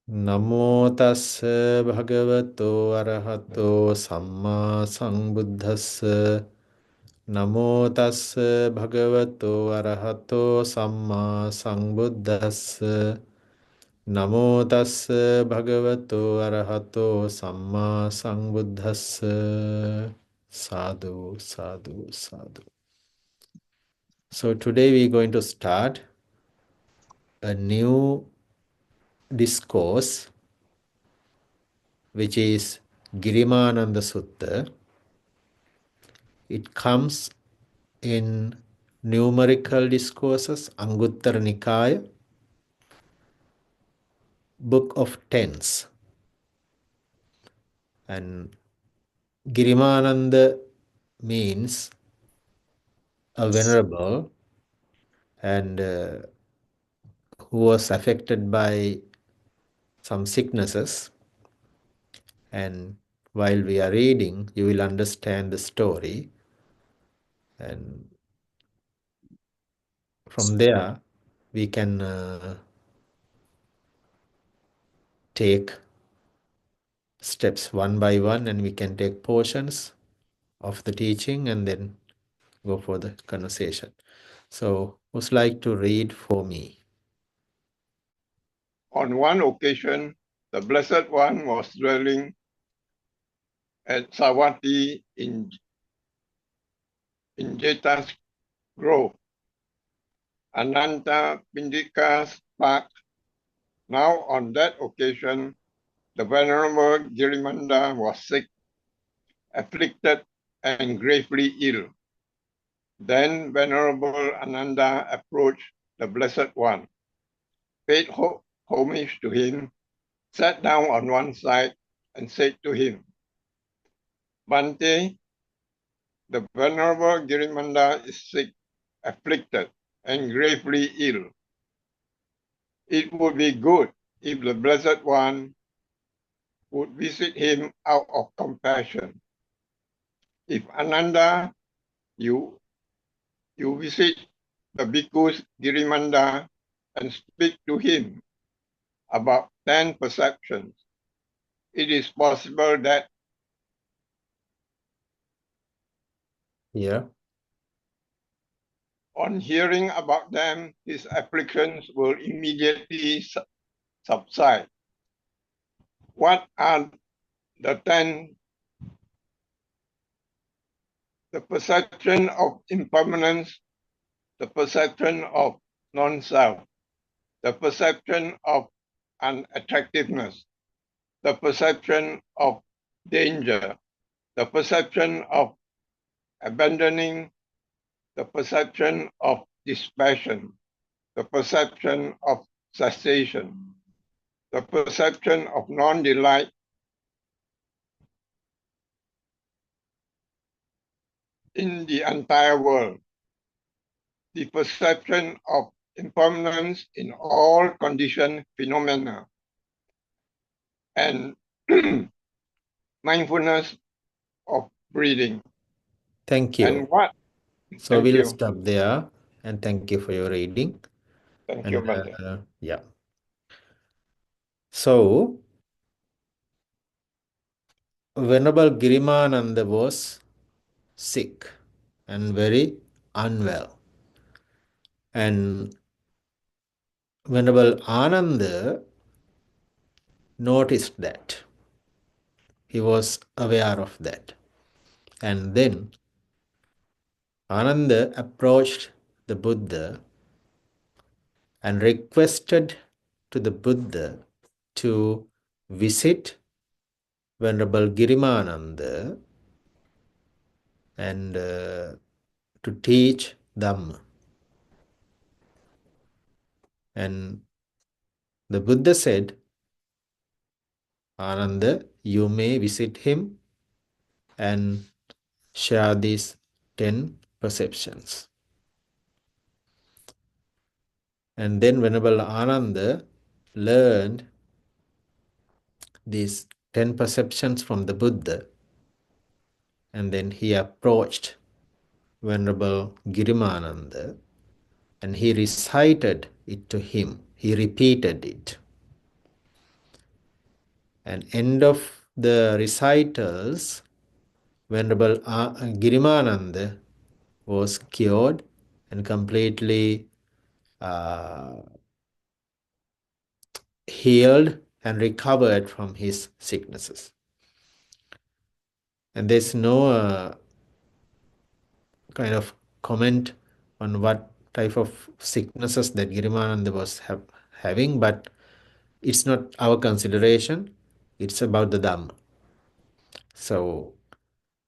Namo tassa bhagavato arahato samma sambuddhassa. Namo tassa bhagavato arahato samma sambuddhassa. Namo tassa bhagavato arahato samma sambuddhassa. Sadhu, sadhu, sadhu. So today we are going to start a new discourse, which is Girimananda Sutta. It comes in Numerical Discourses, Anguttara Nikaya, Book of Tens. And Girimananda means a venerable, and who was affected by some sicknesses. And while we are reading, you will understand the story. And from there, we can take steps one by one, and we can take portions of the teaching and then go for the conversation. So, who's like to read for me? On one occasion, the Blessed One was dwelling at Savatthi in Jeta's grove, Ananta Pindika's park. Now on that occasion, the Venerable Girimanda was sick, afflicted, and gravely ill. Then Venerable Ānanda approached the Blessed One, paid homage to him, sat down on one side, and said to him, Bhante, the Venerable Girimanda is sick, afflicted, and gravely ill. It would be good if the Blessed One would visit him out of compassion. If Ānanda, you visit the Bhikkhu Girimanda and speak to him about 10 perceptions, it is possible that on hearing about them, his afflictions will immediately subside. What are the 10? The perception of impermanence, the perception of non-self, the perception of unattractiveness, the perception of danger, the perception of abandoning, the perception of dispassion, the perception of cessation, the perception of non-delight, in the entire world, the perception of impermanence in all conditioned phenomena, and mindfulness of breathing. Thank you. And what? So we'll stop there, and thank you for your reading. Thank you, Bhante. Yeah. So, Venerable Girimananda was sick and very unwell. And Venerable Ānanda noticed that. He was aware of that. And then Ānanda approached the Buddha and requested to the Buddha to visit Venerable Girimananda and to teach Dhamma. And the Buddha said, Ānanda, you may visit him and share these 10 perceptions. And then Venerable Ānanda learned these 10 perceptions from the Buddha, and then he approached Venerable Girimananda and he recited it to him. He repeated it. And end of the recitals, Venerable Girimananda was cured and completely healed and recovered from his sicknesses. And there's no kind of comment on what type of sicknesses that Girimananda was having, but it's not our consideration. It's about the Dhamma. So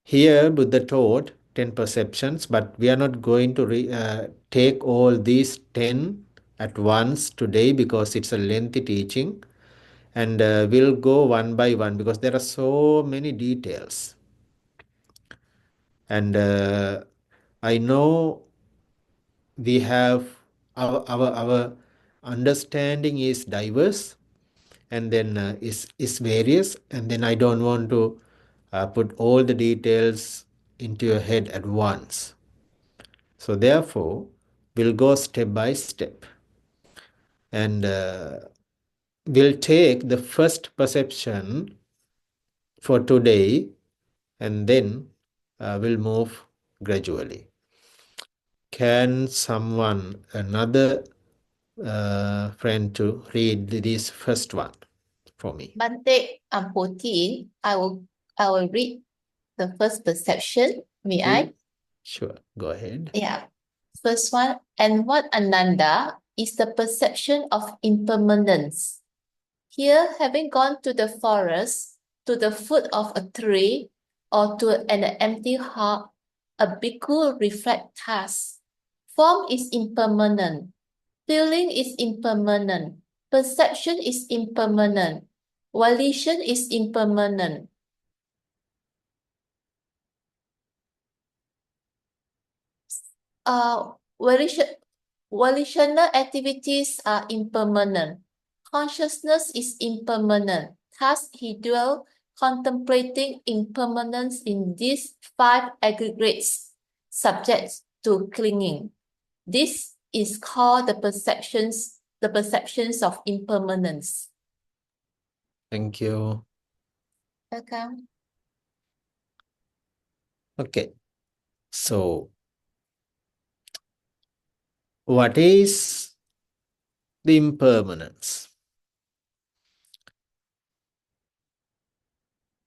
here Buddha taught 10 perceptions, but we are not going to take all these 10 at once today because it's a lengthy teaching. And we'll go one by one because there are so many details. And I know we have our understanding is diverse and then is various, and then I don't want to put all the details into your head at once. So therefore, we'll go step by step, and we'll take the first perception for today, and then we'll move gradually. Can someone, another friend, to read this first one for me? Bante, 14. I will read the first perception. May I? Sure, go ahead. Yeah. First one, and what Ānanda is the perception of impermanence. Here, having gone to the forest, to the foot of a tree, or to an empty heart, a bhikkhu reflects thus. Form is impermanent. Feeling is impermanent. Perception is impermanent. Volition is impermanent. Volitional activities are impermanent. Consciousness is impermanent. Thus, he dwelt contemplating impermanence in these 5 aggregates subject to clinging. This is called the perceptions of impermanence. Thank you. Welcome. Okay, so what is the impermanence?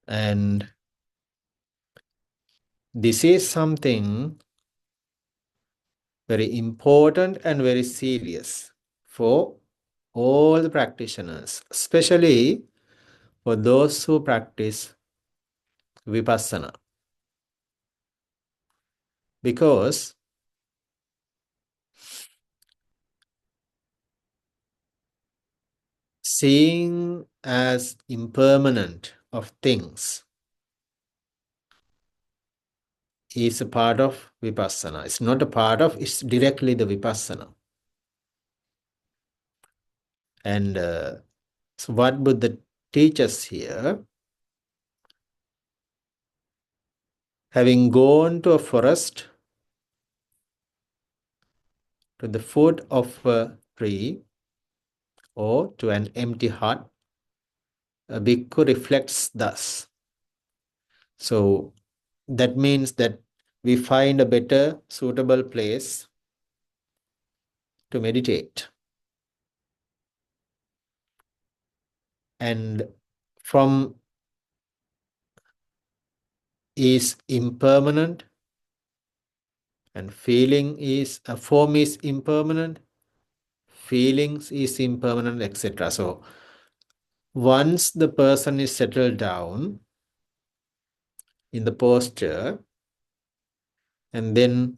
And this is something very important and very serious for all the practitioners, especially for those who practice vipassana. Because seeing as impermanent of things is a part of vipassana. It's not a part of, it's directly the vipassana. And so what Buddha teaches here, having gone to a forest, to the foot of a tree, or to an empty hut, a bhikkhu reflects thus. So that means that we find a better suitable place to meditate. And from is impermanent, and feeling is, a form is impermanent, feelings is impermanent, etc. So once the person is settled down in the posture and then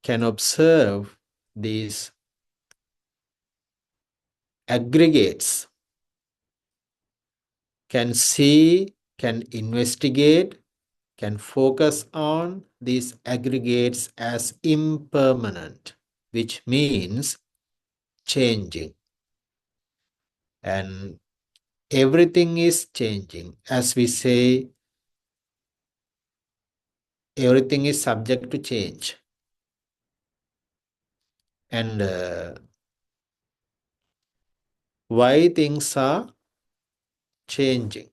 can observe these aggregates, can see, can investigate, can focus on these aggregates as impermanent, which means changing. And everything is changing. As we say, everything is subject to change. And why things are changing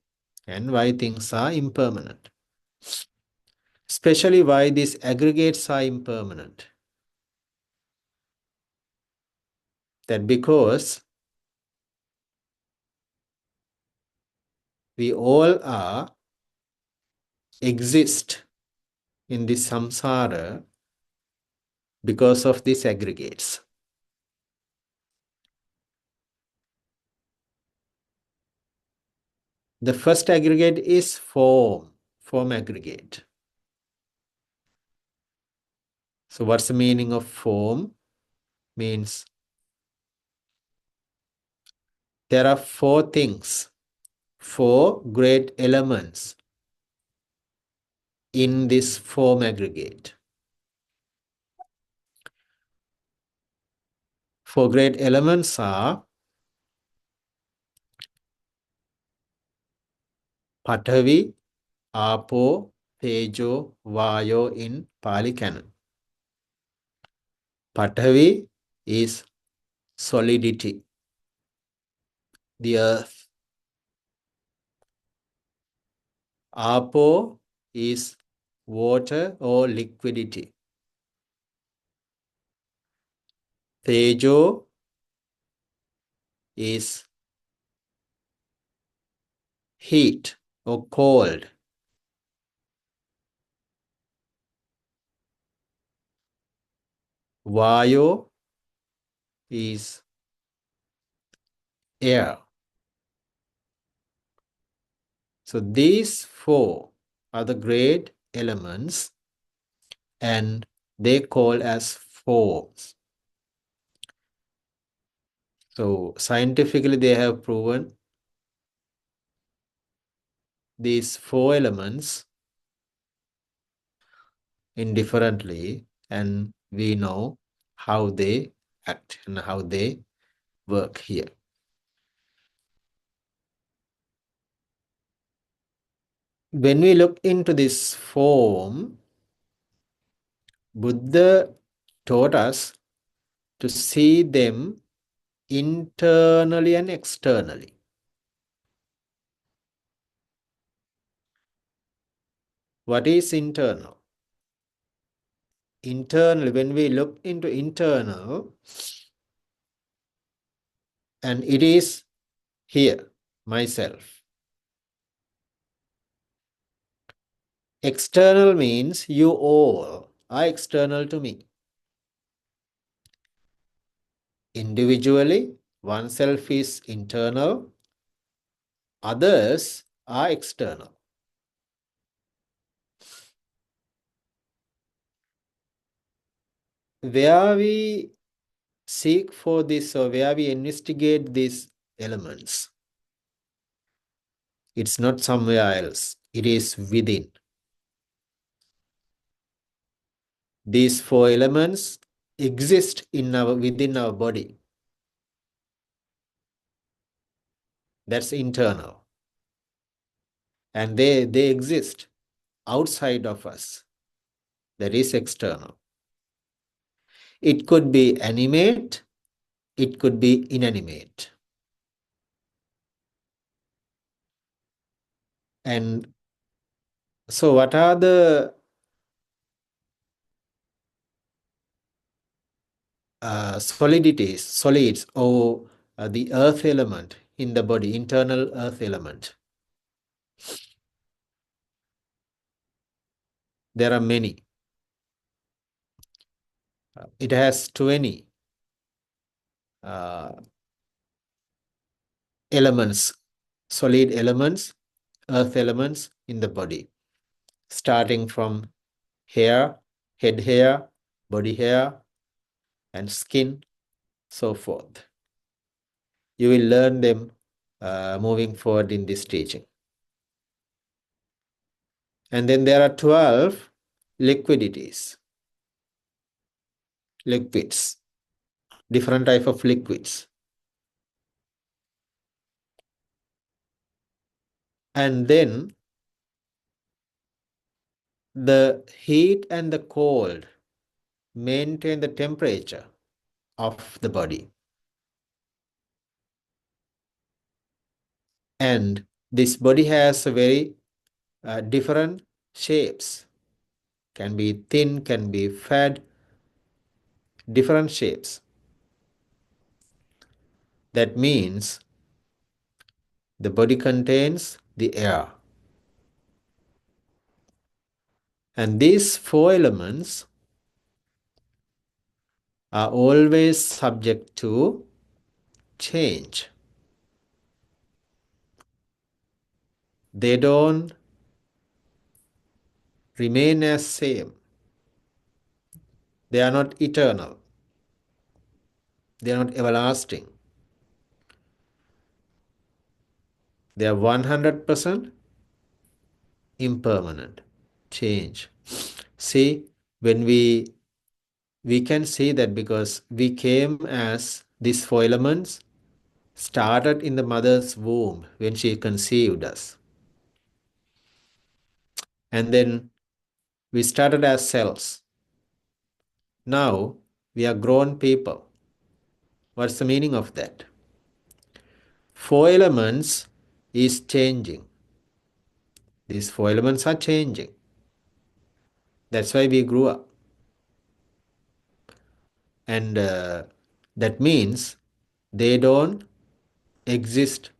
and why things are impermanent. Especially why these aggregates are impermanent. That because we all exist in this samsara because of these aggregates. The first aggregate is form aggregate. So what's the meaning of form? Means there are four things, four great elements in this form aggregate. Four great elements are Patavi, Apo, Tejo, Vayo in Pali Canon. Patavi is solidity, the earth. Apo is water or liquidity. Tejo is heat or cold. Vayo is air. So these four are the great elements and they call as forms. So scientifically they have proven these four elements indifferently and we know how they act and how they work here. When we look into this form, Buddha taught us to see them internally and externally. What is internal? Internal, when we look into internal, and it is here, myself. External means you all are external to me. Individually, oneself is internal, others are external. Where we seek for this or where we investigate these elements, it's not somewhere else, it is within. These four elements exist within our body. That's internal. And they exist outside of us. That is external. It could be animate, it could be inanimate. And so what are the solids or the earth element in the body, internal earth element? There are many. It has 20 elements, solid elements, earth elements in the body, starting from hair, head hair, body hair, and skin, so forth. You will learn them moving forward in this teaching. And then there are 12 liquids, different type of liquids. And then the heat and the cold maintain the temperature of the body. And this body has a very different shapes. Can be thin, can be fat, different shapes. That means the body contains the air. And these four elements are always subject to change. They don't remain as same. They are not eternal. They are not everlasting. They are 100% impermanent. Change. See, when we can see that because we came as these four elements started in the mother's womb when she conceived us. And then we started as cells. Now we are grown people. What's the meaning of that? Four elements is changing. These four elements are changing. That's why we grew up. And that means they don't exist.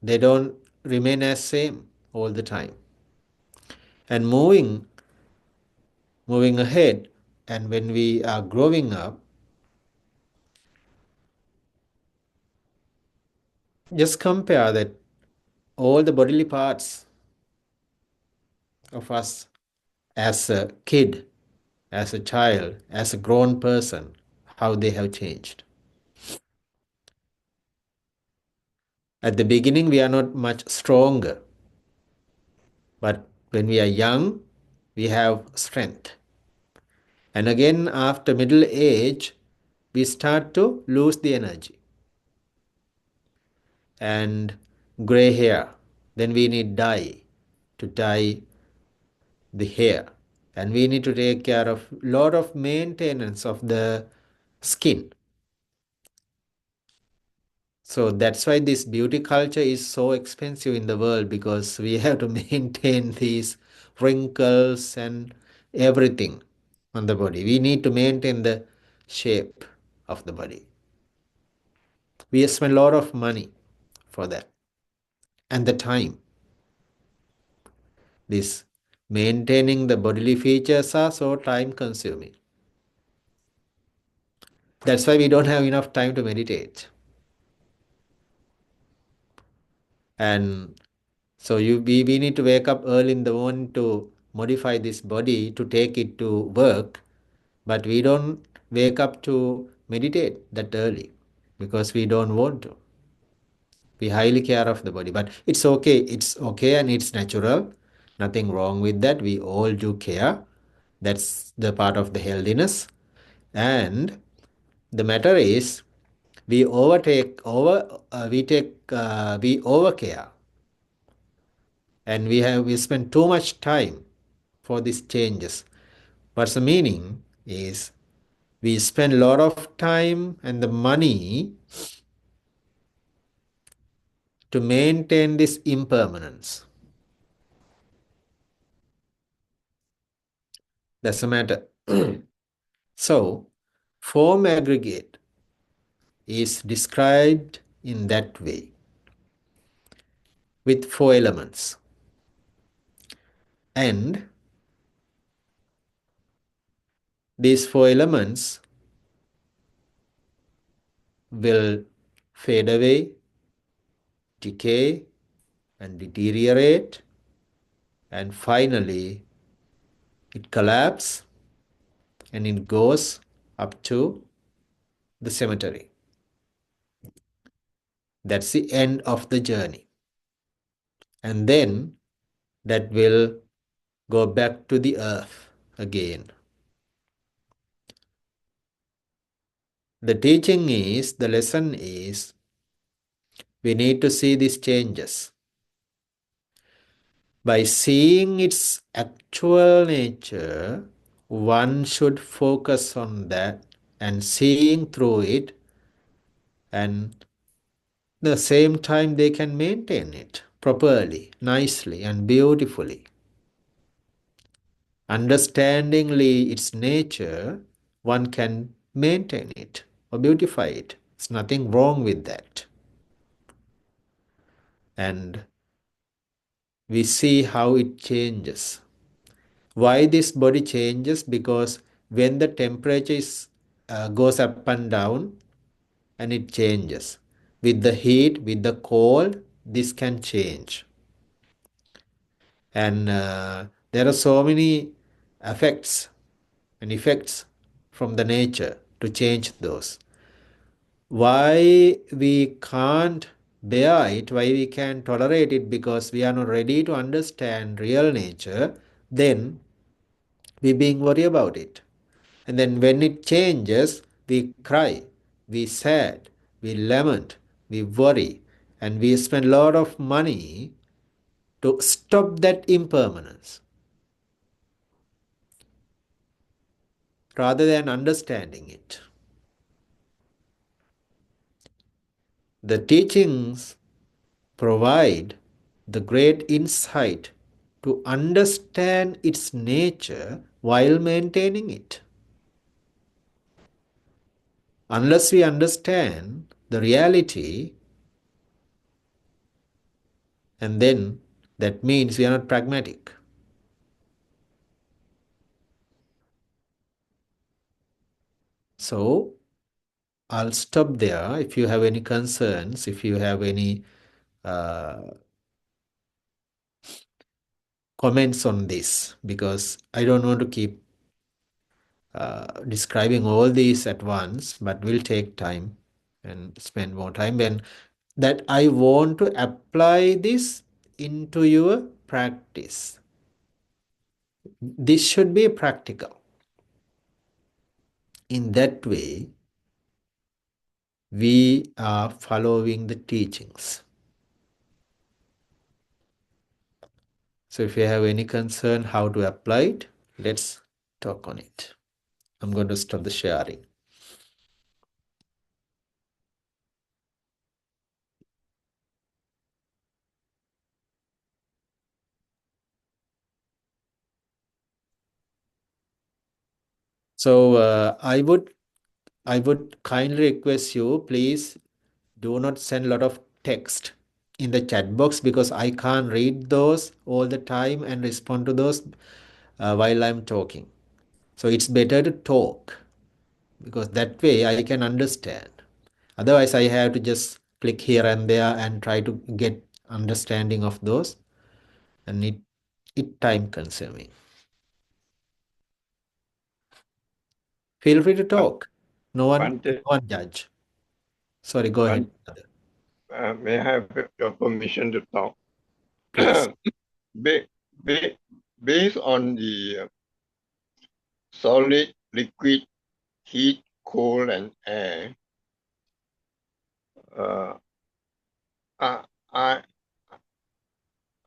They don't remain as same all the time. And moving ahead, and when we are growing up, just compare that all the bodily parts of us as a kid, as a child, as a grown person, how they have changed. At the beginning, we are not much stronger. But when we are young, we have strength. And again, after middle age, we start to lose the energy. And gray hair, then we need dye to dye the hair. And we need to take care of a lot of maintenance of the skin. So that's why this beauty culture is so expensive in the world, because we have to maintain these wrinkles and everything on the body. We need to maintain the shape of the body. We spend a lot of money for that and the time. This maintaining the bodily features are so time consuming. That's why we don't have enough time to meditate. And so we need to wake up early in the morning to modify this body to take it to work, but we don't wake up to meditate that early because we don't want to. We highly care of the body, but it's okay. It's okay and it's natural. Nothing wrong with that. We all do care. That's the part of the healthiness. And the matter is, we overcare, and we spend too much time for these changes. What's the meaning is, we spend a lot of time and the money to maintain this impermanence. That's the matter. So, form aggregate is described in that way, with four elements. And these four elements will fade away, decay, and deteriorate, and finally it collapses and it goes up to the cemetery. That's the end of the journey. And then that will go back to the earth again. The teaching is, the lesson is, we need to see these changes. By seeing its actual nature, one should focus on that and seeing through it, and the same time they can maintain it properly, nicely, and beautifully. Understandingly its nature, one can maintain it or beautify it. There's nothing wrong with that. And we see how it changes. Why this body changes? Because when the temperature goes up and down, and it changes. With the heat, with the cold, this can change. And there are so many effects from the nature to change those. Why we can't bear it, why we can tolerate it, because we are not ready to understand real nature, then we being worried about it. And then when it changes, we cry, we sad, we lament, we worry, and we spend a lot of money to stop that impermanence rather than understanding it. The teachings provide the great insight to understand its nature while maintaining it. Unless we understand the reality, and then that means we are not pragmatic. So I'll stop there. If you have any concerns, if you have any comments on this, because I don't want to keep describing all these at once, but will take time and spend more time. And that I want to apply this into your practice. This should be practical. In that way, we are following the teachings. So if you have any concern how to apply it, let's talk on it. I'm going to stop the sharing. So I would kindly request you, please do not send a lot of text in the chat box, because I can't read those all the time and respond to those while I'm talking. So it's better to talk, because that way I can understand. Otherwise, I have to just click here and there and try to get understanding of those, and it time consuming. Feel free to talk. No one judge. Sorry, go ahead. May I have your permission to talk? Please. Based on the solid, liquid, heat, cold, and air,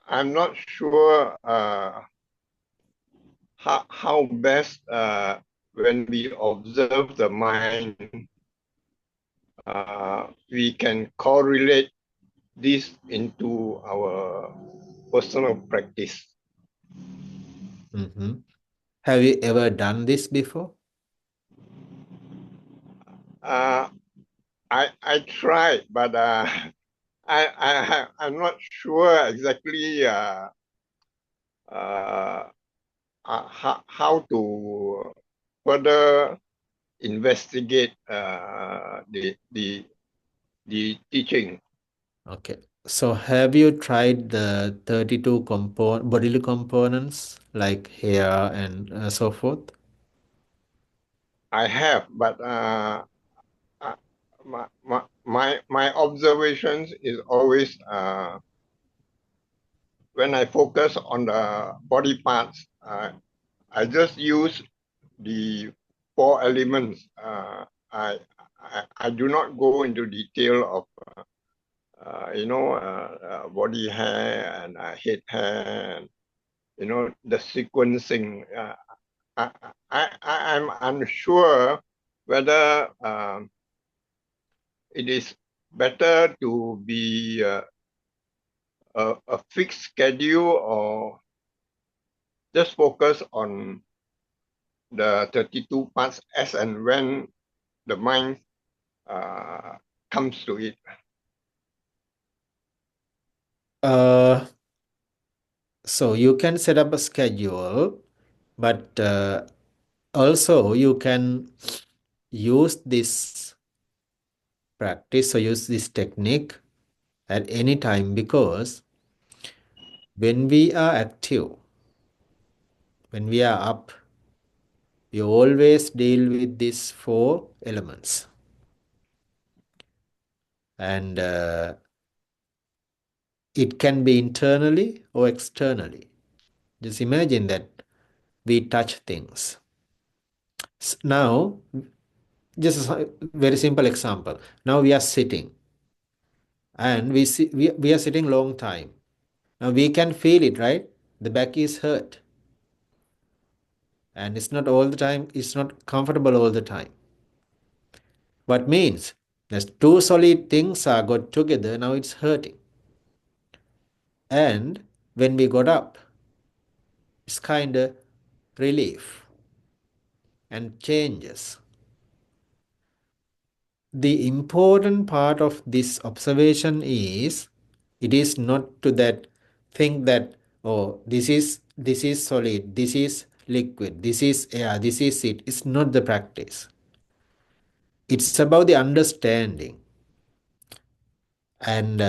I'm not sure how best when we observe the mind, we can correlate this into our personal practice. Mm-hmm. Have you ever done this before? I tried, but I'm not sure exactly how to further investigate the teaching. Okay. So have you tried the 32 bodily components like hair and so forth? I have, but my observations is always when I focus on the body parts, I just use the 4 elements. I do not go into detail of body hair and head hair, and the sequencing. I'm unsure whether it is better to be a fixed schedule, or just focus on the 32 parts as and when the mind comes to it? So you can set up a schedule, but also you can use this practice or use this technique at any time, because when we are active, when we are up, we always deal with these 4 elements. And it can be internally or externally. Just imagine that we touch things. Now, just a very simple example. Now we are sitting, and we are sitting long time. Now we can feel it, right? The back is hurt. And it's not all the time, it's not comfortable all the time. What means? There's 2 solid things are got together, now it's hurting. And when we got up, it's kind of relief and changes. The important part of this observation is, it is not to that think that, oh, this is solid, this is liquid, this is air, this is it. It's not the practice. It's about the understanding. And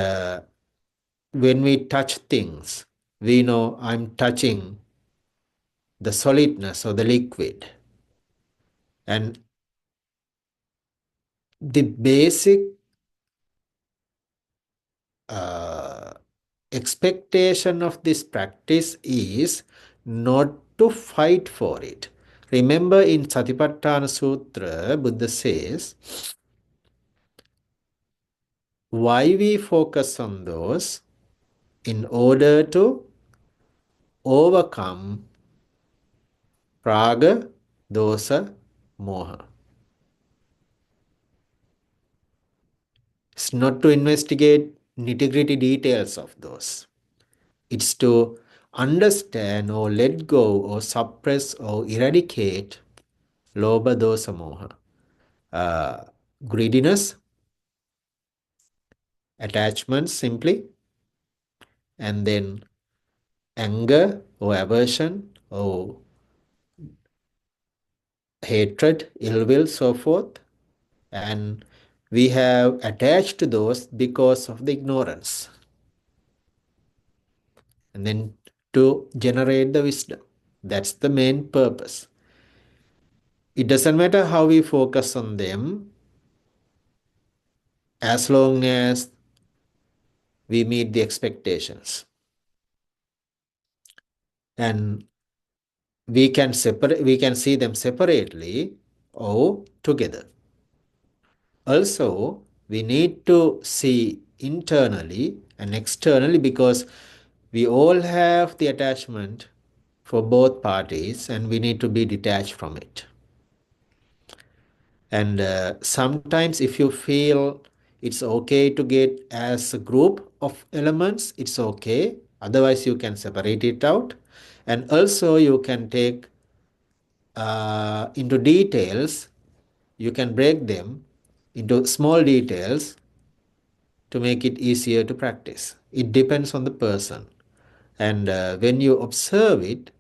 when we touch things, we know I'm touching the solidness or the liquid. And the basic expectation of this practice is not to fight for it. Remember, in Satipatthana Sutra, Buddha says, why we focus on those? In order to overcome virāga, dosa, moha. It's not to investigate nitty-gritty details of those. It's to understand or let go or suppress or eradicate lobha, dosa, moha. Greediness, attachment simply, and then anger or aversion or hatred, ill will, so forth. And we have attached to those because of the ignorance. And then to generate the wisdom. That's the main purpose. It doesn't matter how we focus on them, as long as we meet the expectations. And we can see them separately or together. Also, we need to see internally and externally, because we all have the attachment for both parties, and we need to be detached from it. And sometimes if you feel it's okay to get as a group of elements, it's okay. Otherwise, you can separate it out. And also you can take into details, you can break them into small details to make it easier to practice. It depends on the person. And when you observe it,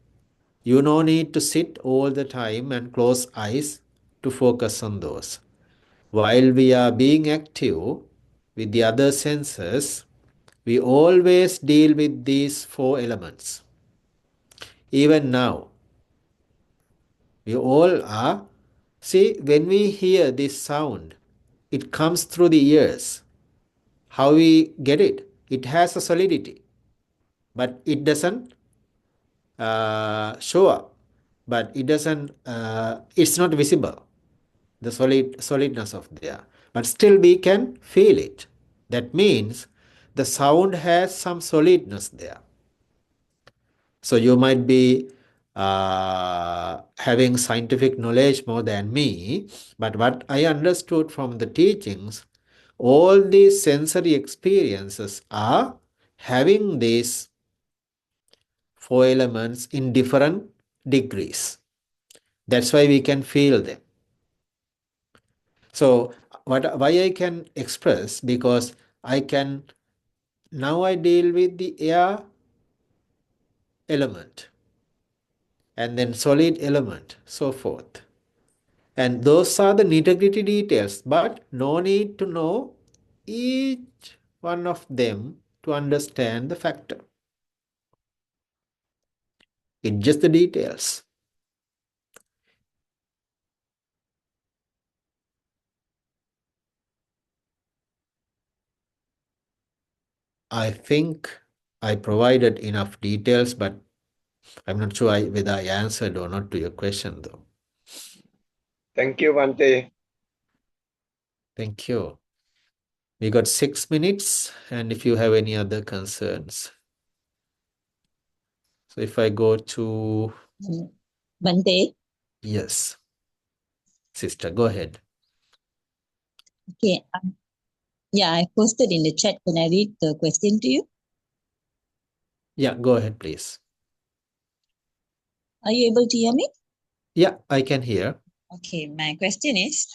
you no need to sit all the time and close eyes to focus on those. While we are being active with the other senses, we always deal with these 4 elements. Even now, we all are. See, when we hear this sound, it comes through the ears. How we get it? It has a solidity, but it doesn't show up. But it doesn't. It's not visible. The solidness of there, but still we can feel it. That means the sound has some solidness there. So you might be having scientific knowledge more than me, but what I understood from the teachings, all these sensory experiences are having these four elements in different degrees. That's why we can feel them. So why I can express, because now I deal with the air element and then solid element, so forth. And those are the nitty-gritty details, but no need to know each one of them to understand the factor. It's just the details. I think I provided enough details, but I'm not sure whether I answered or not to your question, though. Thank you, Bhante. Thank you. We got 6 minutes, and if you have any other concerns. So if I go to... Bhante, Yes. Sister, go ahead. okay. Yeah, I posted in the chat. Can I read the question to you? Yeah, go ahead, please. Are you able to hear me? Yeah, I can hear. Okay, my question is,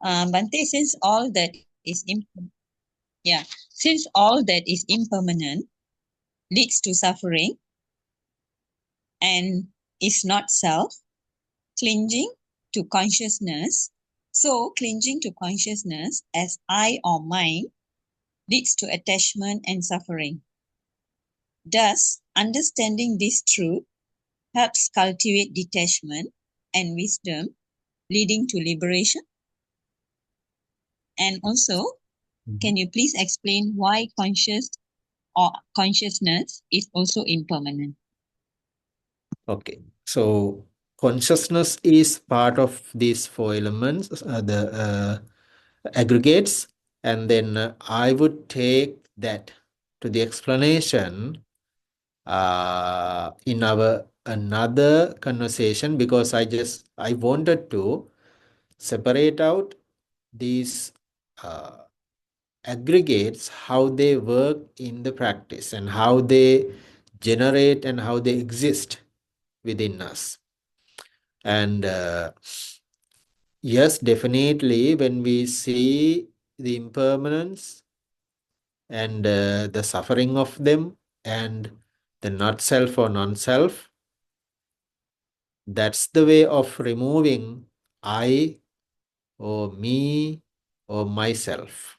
Bhante, since all that is impermanent leads to suffering and is not self, clinging to consciousness. So clinging to consciousness as I or mine leads to attachment and suffering. Thus, understanding this truth helps cultivate detachment and wisdom, leading to liberation. And also, can you please explain why consciousness is also impermanent? Okay, so consciousness is part of these four elements, the aggregates, and then I would take that to the explanation in our another conversation, because I wanted to separate out these aggregates, how they work in the practice and how they generate and how they exist within us. And yes, definitely when we see the impermanence and the suffering of them and the not self or non-self, that's the way of removing I or me or myself.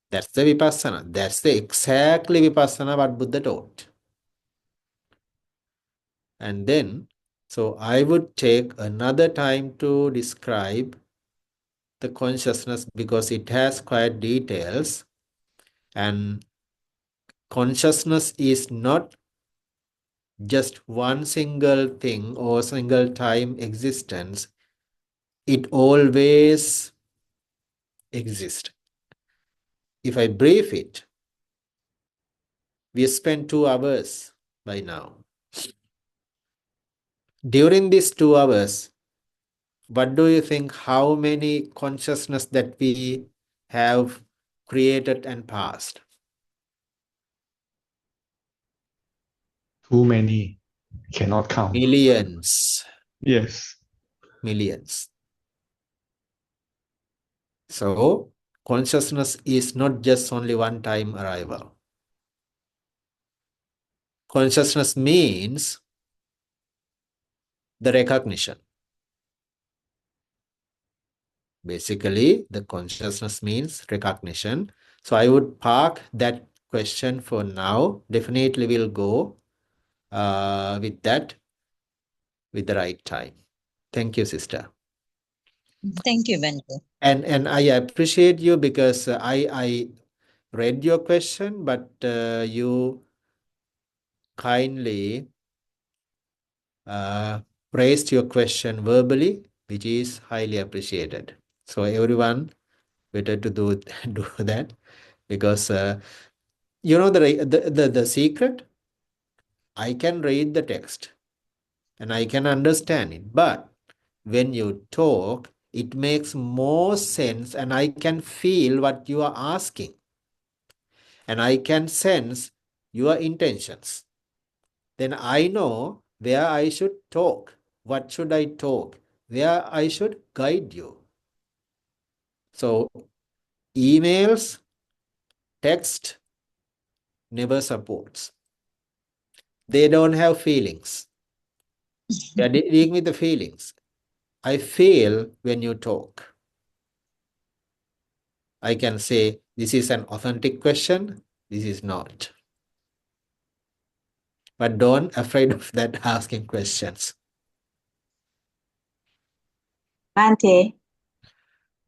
That's the vipassana. That's the exactly vipassana what Buddha taught. And then, so I would take another time to describe the consciousness, because it has quite details, and consciousness is not just one single thing or single time existence. It always exists. If I brief it, we spent 2 hours by now. During these 2 hours, what do you think, how many consciousness that we have created and passed? Too many. Cannot count. Millions. Yes. Millions. So, consciousness is not just only one time arrival. Consciousness means the recognition. Basically, the consciousness means recognition. So I would park that question for now. Definitely will go with that with the right time. Thank you, sister. Thank you, Bhante. And I appreciate you, because I read your question, but you kindly raised your question verbally, which is highly appreciated. So everyone, better to do that, because you know the secret. I can read the text and I can understand it, but when you talk, it makes more sense and I can feel what you are asking. And I can sense your intentions. Then I know where I should talk. What should I talk? Where I should guide you. So emails, text never supports. They don't have feelings. They are dealing with the feelings. I feel when you talk. I can say, this is an authentic question, this is not. But don't afraid of that asking questions. Bhante,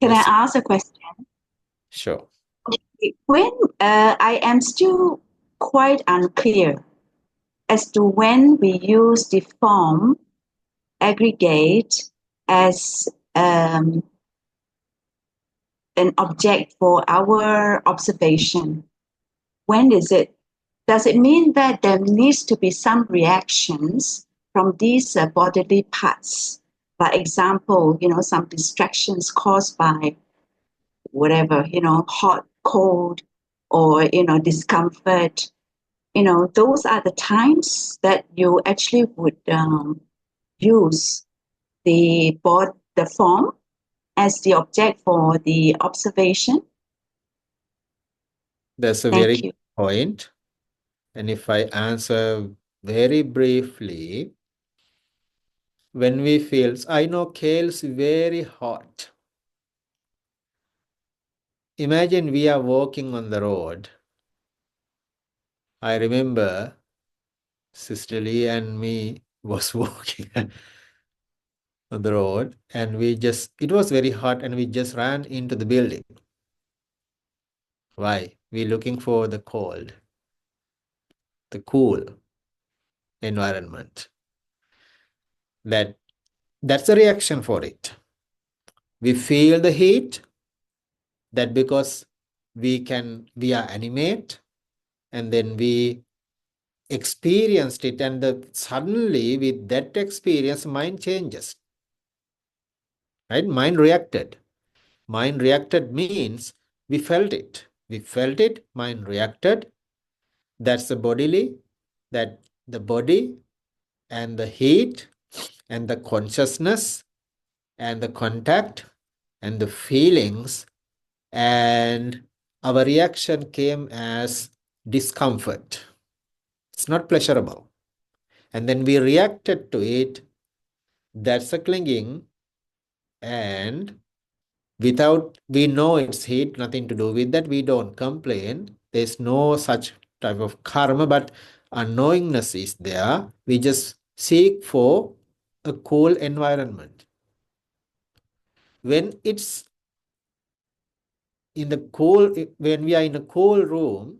can Yes. I ask a question? Sure. When I am still quite unclear as to when we use the form aggregate as an object for our observation. When is it? Does it mean that there needs to be some reactions from these bodily parts? For example, some distractions caused by whatever, hot, cold, or, discomfort. Those are the times that you actually would use the form as the object for the observation. That's a Thank very you. good point. And if I answer very briefly, when we feel, I know kale's very hot. Imagine we are walking on the road. I remember Sister Lee and me was walking on the road and it was very hot and we just ran into the building. Why? We're looking for the cold, the cool environment. That's a reaction for it. We feel the heat, that because we are animate, and then we experienced it, and suddenly with that experience, mind changes. Right? Mind reacted. Mind reacted means we felt it. We felt it, mind reacted. That's the bodily, that the body and the heat and the consciousness and the contact and the feelings, and our reaction came as discomfort. It's not pleasurable. And then we reacted to it. That's a clinging. And we know it's heat, nothing to do with that. We don't complain. There's no such type of karma, but unknowingness is there. We just seek for a cool environment. When when we are in a cool room,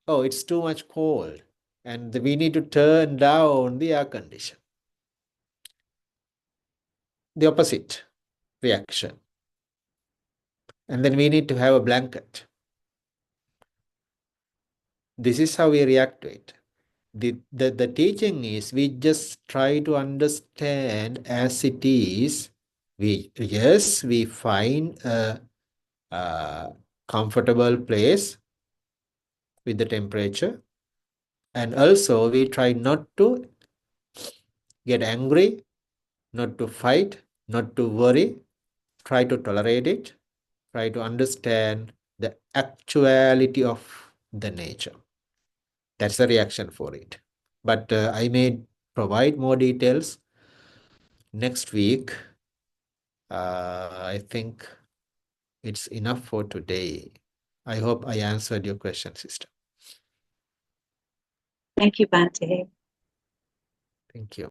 oh, it's too much cold, and we need to turn down the air condition. The opposite reaction. And then we need to have a blanket. This is how we react to it. The teaching is we just try to understand as it is. We find a comfortable place with the temperature. And also we try not to get angry, not to fight, not to worry. Try to tolerate it. Try to understand the actuality of the nature. That's the reaction for it. But I may provide more details next week. I think it's enough for today. I hope I answered your question, sister. Thank you, Bhante. Thank you.